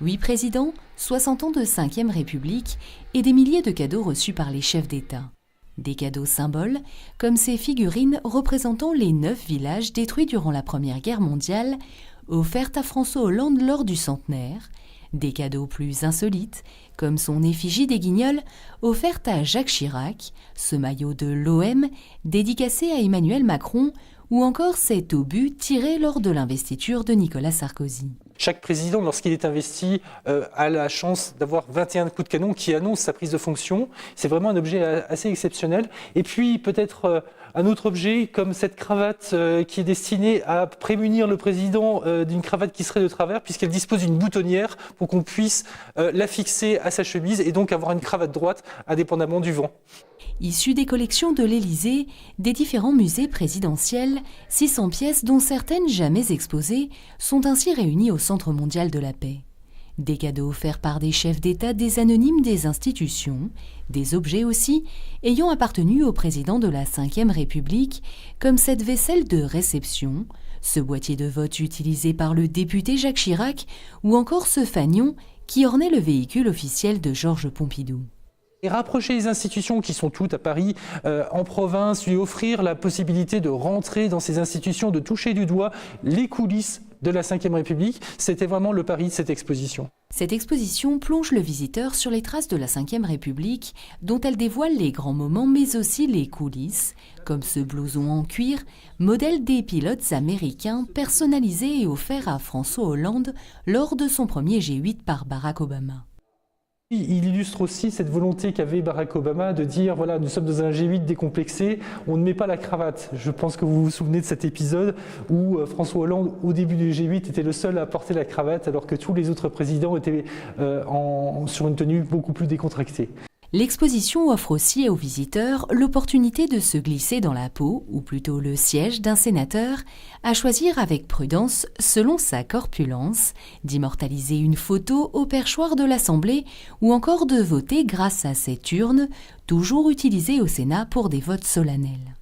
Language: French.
8 présidents, 60 ans de Ve République et des milliers de cadeaux reçus par les chefs d'État. Des cadeaux symboles, comme ces figurines représentant les 9 villages détruits durant la Première Guerre mondiale, offertes à François Hollande lors du centenaire. Des cadeaux plus insolites, comme son effigie des Guignols, offerte à Jacques Chirac, ce maillot de l'OM dédicacé à Emmanuel Macron, ou encore cet obus tiré lors de l'investiture de Nicolas Sarkozy. Chaque président, lorsqu'il est investi, a la chance d'avoir 21 coups de canon qui annoncent sa prise de fonction. C'est vraiment un objet assez exceptionnel. Et puis peut-être un autre objet comme cette cravate qui est destinée à prémunir le président d'une cravate qui serait de travers, puisqu'elle dispose d'une boutonnière pour qu'on puisse la fixer à sa chemise et donc avoir une cravate droite indépendamment du vent. Issues des collections de l'Élysée, des différents musées présidentiels, 600 pièces dont certaines jamais exposées sont ainsi réunies au Centre mondial de la paix. Des cadeaux offerts par des chefs d'État, des anonymes des institutions, des objets aussi ayant appartenu au président de la Ve République, comme cette vaisselle de réception, ce boîtier de vote utilisé par le député Jacques Chirac ou encore ce fanion qui ornait le véhicule officiel de Georges Pompidou. Et rapprocher les institutions qui sont toutes à Paris, en province, lui offrir la possibilité de rentrer dans ces institutions, de toucher du doigt les coulisses de la Ve République, c'était vraiment le pari de cette exposition. Cette exposition plonge le visiteur sur les traces de la Ve République, dont elle dévoile les grands moments mais aussi les coulisses, comme ce blouson en cuir, modèle des pilotes américains personnalisé et offert à François Hollande lors de son premier G8 par Barack Obama. Il illustre aussi cette volonté qu'avait Barack Obama de dire voilà, nous sommes dans un G8 décomplexé, on ne met pas la cravate. Je pense que vous vous souvenez de cet épisode où François Hollande, au début du G8, était le seul à porter la cravate alors que tous les autres présidents étaient sur une tenue beaucoup plus décontractée. L'exposition offre aussi aux visiteurs l'opportunité de se glisser dans la peau, ou plutôt le siège d'un sénateur, à choisir avec prudence, selon sa corpulence, d'immortaliser une photo au perchoir de l'Assemblée ou encore de voter grâce à cette urne, toujours utilisée au Sénat pour des votes solennels.